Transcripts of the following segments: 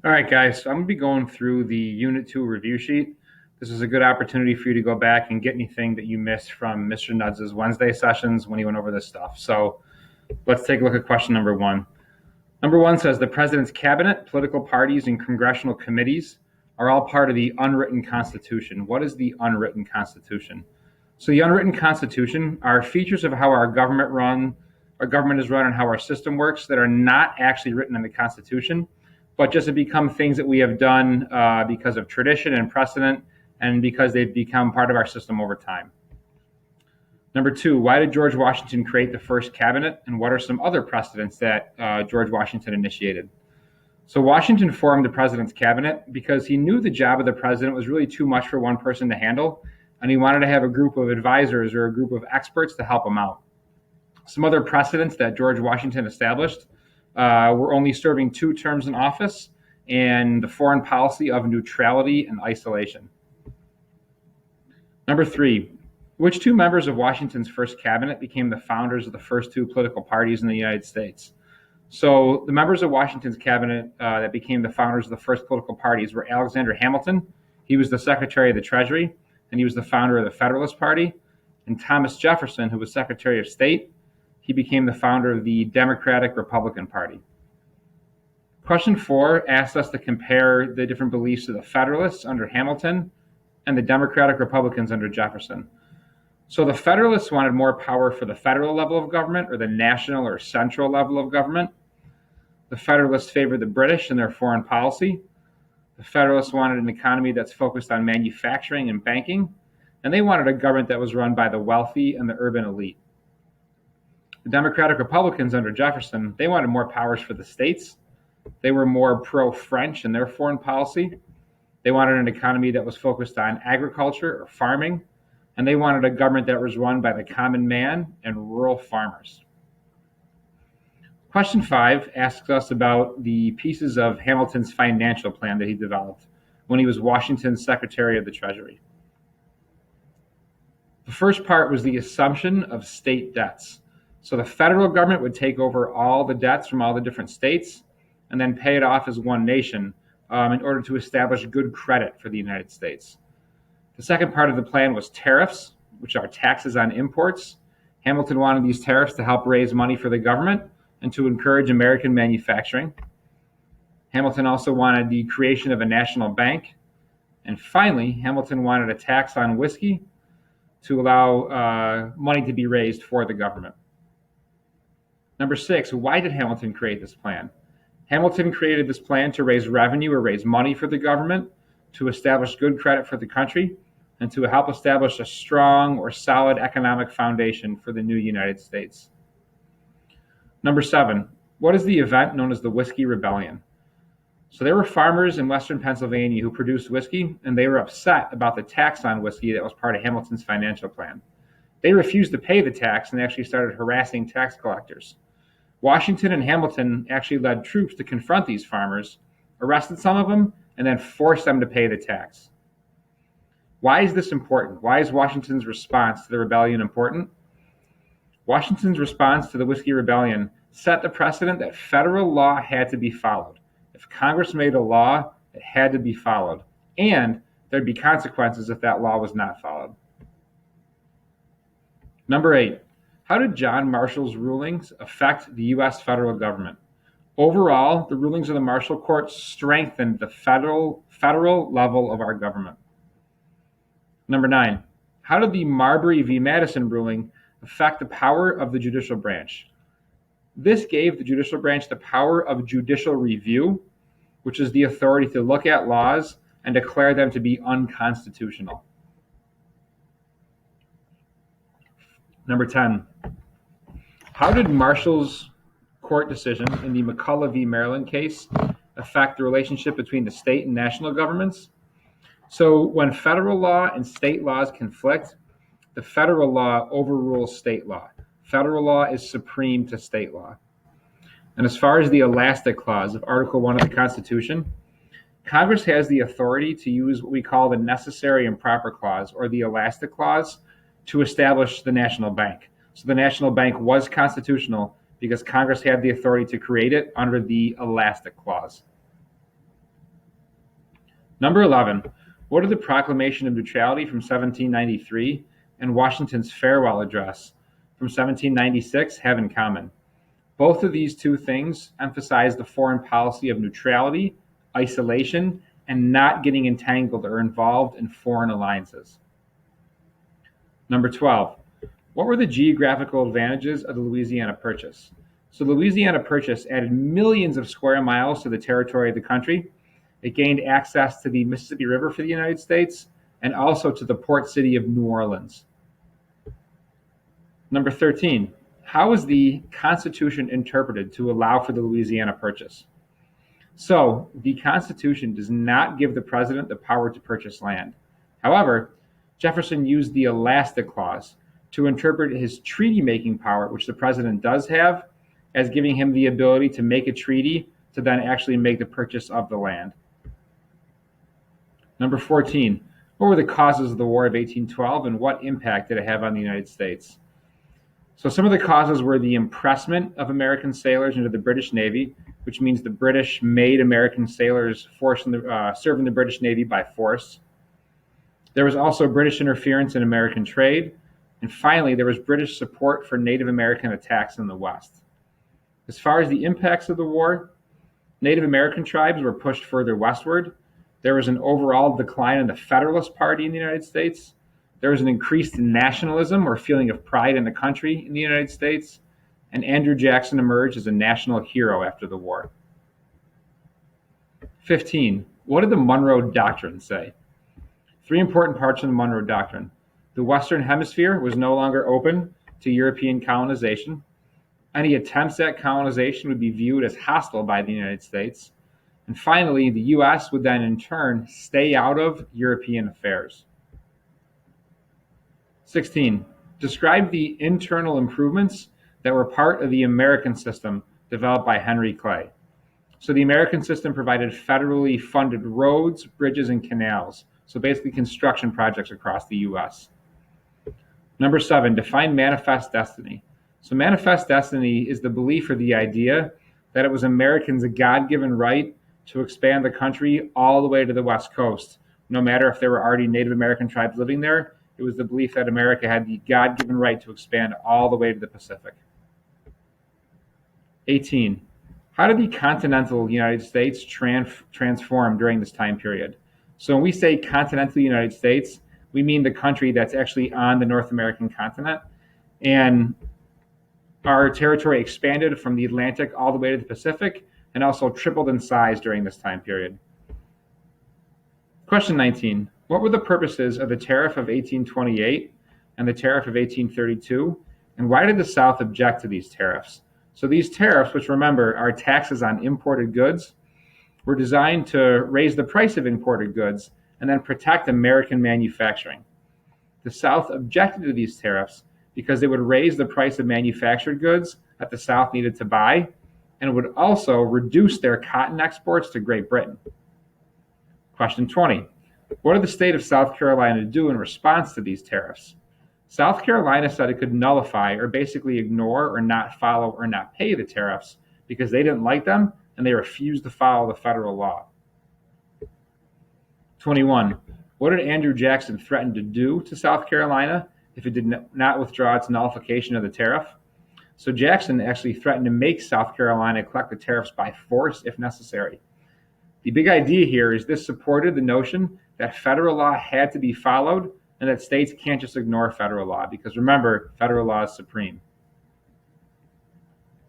All right, guys, so I'm going to be going through the Unit 2 review sheet. This is a good opportunity for you to go back and get anything that you missed from Mr. Nuds' Wednesday sessions when he went over this stuff. So let's take a look at question number one. Number one says the president's cabinet, political parties, and congressional committees are all part of the unwritten Constitution. What is the unwritten Constitution? So the unwritten Constitution are features of how our government is run and how our system works that are not actually written in the Constitution, but just have become things that we have done because of tradition and precedent and because they've become part of our system over time. Number two, why did George Washington create the first cabinet, and what are some other precedents that George Washington initiated? So Washington formed the president's cabinet because he knew the job of the president was really too much for one person to handle, and he wanted to have a group of advisors or a group of experts to help him out. Some other precedents that George Washington established were only serving 2 terms in office and the foreign policy of neutrality and isolation. Number 3, which 2 members of Washington's first cabinet became the founders of the first 2 political parties in the United States? So the members of Washington's cabinet that became the founders of the first political parties were Alexander Hamilton. He was the Secretary of the Treasury, and he was the founder of the Federalist Party. And Thomas Jefferson, who was Secretary of State, he became the founder of the Democratic Republican Party. Question 4 asks us to compare the different beliefs of the Federalists under Hamilton and the Democratic Republicans under Jefferson. So the Federalists wanted more power for the federal level of government or the national or central level of government. The Federalists favored the British in their foreign policy. The Federalists wanted an economy that's focused on manufacturing and banking, and they wanted a government that was run by the wealthy and the urban elite. The Democratic Republicans under Jefferson, they wanted more powers for the states. They were more pro-French in their foreign policy. They wanted an economy that was focused on agriculture or farming, and they wanted a government that was run by the common man and rural farmers. Question 5 asks us about the pieces of Hamilton's financial plan that he developed when he was Washington's Secretary of the Treasury. The first part was the assumption of state debts. So the federal government would take over all the debts from all the different states and then pay it off as one nation in order to establish good credit for the United States. The second part of the plan was tariffs, which are taxes on imports. Hamilton wanted these tariffs to help raise money for the government and to encourage American manufacturing. Hamilton also wanted the creation of a national bank. And finally, Hamilton wanted a tax on whiskey to allow money to be raised for the government. Number 6, why did Hamilton create this plan? Hamilton created this plan to raise revenue or raise money for the government, to establish good credit for the country, and to help establish a strong or solid economic foundation for the new United States. Number 7, what is the event known as the Whiskey Rebellion? So there were farmers in western Pennsylvania who produced whiskey, and they were upset about the tax on whiskey that was part of Hamilton's financial plan. They refused to pay the tax and actually started harassing tax collectors. Washington and Hamilton actually led troops to confront these farmers, arrested some of them, and then forced them to pay the tax. Why is this important? Why is Washington's response to the rebellion important? Washington's response to the Whiskey Rebellion set the precedent that federal law had to be followed. If Congress made a law, it had to be followed, and there'd be consequences if that law was not followed. Number 8, how did John Marshall's rulings affect the U.S. federal government? Overall, the rulings of the Marshall Court strengthened the federal level of our government. Number 9, how did the Marbury v. Madison ruling affect the power of the judicial branch? This gave the judicial branch the power of judicial review, which is the authority to look at laws and declare them to be unconstitutional. Number 10, how did Marshall's court decision in the McCulloch v. Maryland case affect the relationship between the state and national governments? So when federal law and state laws conflict, the federal law overrules state law. Federal law is supreme to state law. And as far as the elastic clause of Article 1 of the Constitution, Congress has the authority to use what we call the necessary and proper clause, or the elastic clause, to establish the national bank. So the national bank was constitutional because Congress had the authority to create it under the elastic clause. Number 11, what did the Proclamation of Neutrality from 1793 and Washington's Farewell Address from 1796 have in common? Both of these two things emphasize the foreign policy of neutrality, isolation, and not getting entangled or involved in foreign alliances. Number 12, what were the geographical advantages of the Louisiana Purchase? So the Louisiana Purchase added millions of square miles to the territory of the country. It gained access to the Mississippi River for the United States and also to the port city of New Orleans. Number 13, how is the Constitution interpreted to allow for the Louisiana Purchase? So the Constitution does not give the president the power to purchase land. However, Jefferson used the elastic clause to interpret his treaty-making power, which the president does have, as giving him the ability to make a treaty to then actually make the purchase of the land. Number 14, what were the causes of the War of 1812 and what impact did it have on the United States? So some of the causes were the impressment of American sailors into the British Navy, which means the British made American sailors serving the British Navy by force. There was also British interference in American trade. And finally, there was British support for Native American attacks in the West. As far as the impacts of the war, Native American tribes were pushed further westward. There was an overall decline in the Federalist Party in the United States. There was an increased nationalism or feeling of pride in the country in the United States. And Andrew Jackson emerged as a national hero after the war. 15. What did the Monroe Doctrine say? Three important parts of the Monroe Doctrine. The Western Hemisphere was no longer open to European colonization. Any attempts at colonization would be viewed as hostile by the United States. And finally, the U.S. would then in turn stay out of European affairs. 16. Describe the internal improvements that were part of the American system developed by Henry Clay. So the American system provided federally funded roads, bridges, and canals. So basically construction projects across the U.S. Number 7, define manifest destiny. So manifest destiny is the belief or the idea that it was Americans' God-given right to expand the country all the way to the West Coast. No matter if there were already Native American tribes living there, it was the belief that America had the God-given right to expand all the way to the Pacific. 18. How did the continental United States transform during this time period? So when we say continental United States, we mean the country that's actually on the North American continent. And our territory expanded from the Atlantic all the way to the Pacific and also tripled in size during this time period. Question 19. What were the purposes of the Tariff of 1828 and the Tariff of 1832? And why did the South object to these tariffs? So these tariffs, which remember are taxes on imported goods, were designed to raise the price of imported goods and then protect American manufacturing. The South objected to these tariffs because they would raise the price of manufactured goods that the South needed to buy, and it would also reduce their cotton exports to Great Britain. Question 20. What did the state of South Carolina do in response to these tariffs? South Carolina said it could nullify or basically ignore or not follow or not pay the tariffs because they didn't like them and they refused to follow the federal law. 21. What did Andrew Jackson threaten to do to South Carolina if it did not withdraw its nullification of the tariff? So Jackson actually threatened to make South Carolina collect the tariffs by force if necessary. The big idea here is this supported the notion that federal law had to be followed and that states can't just ignore federal law because remember, federal law is supreme.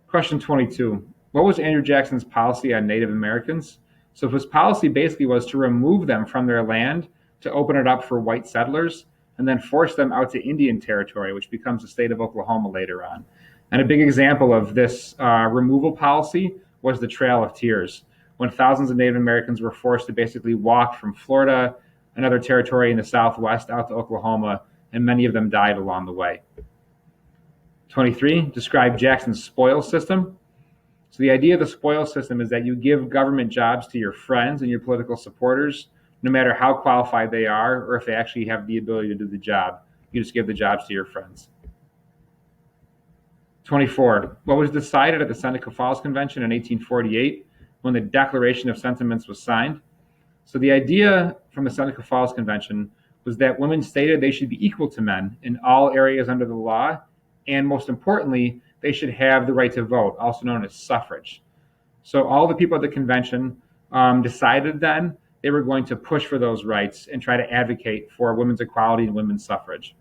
Question 22. What was Andrew Jackson's policy on Native Americans? So his policy basically was to remove them from their land, to open it up for white settlers, and then force them out to Indian territory, which becomes the state of Oklahoma later on. And a big example of this removal policy was the Trail of Tears, when thousands of Native Americans were forced to basically walk from Florida, another territory in the Southwest, out to Oklahoma, and many of them died along the way. 23, describe Jackson's spoil system. So the idea of the spoil system is that you give government jobs to your friends and your political supporters, no matter how qualified they are or if they actually have the ability to do the job. You just give the jobs to your friends. 24, what was decided at the Seneca Falls Convention in 1848 when the Declaration of Sentiments was signed? So the idea from the Seneca Falls Convention was that women stated they should be equal to men in all areas under the law, and most importantly, they should have the right to vote, also known as suffrage. So all the people at the convention decided then they were going to push for those rights and try to advocate for women's equality and women's suffrage.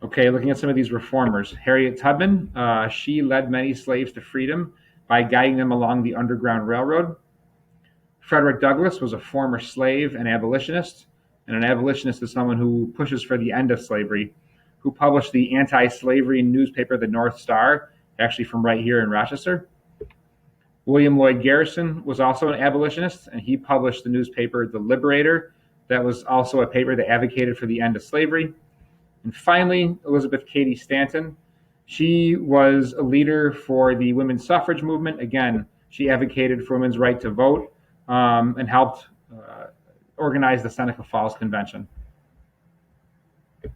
Okay, looking at some of these reformers. Harriet Tubman, she led many slaves to freedom by guiding them along the Underground Railroad. Frederick Douglass was a former slave and abolitionist, and an abolitionist is someone who pushes for the end of slavery, who published the anti-slavery newspaper, the North Star, actually from right here in Rochester. William Lloyd Garrison was also an abolitionist, and he published the newspaper, The Liberator, that was also a paper that advocated for the end of slavery. And finally, Elizabeth Cady Stanton. She was a leader for the women's suffrage movement. Again, she advocated for women's right to vote and helped organize the Seneca Falls Convention.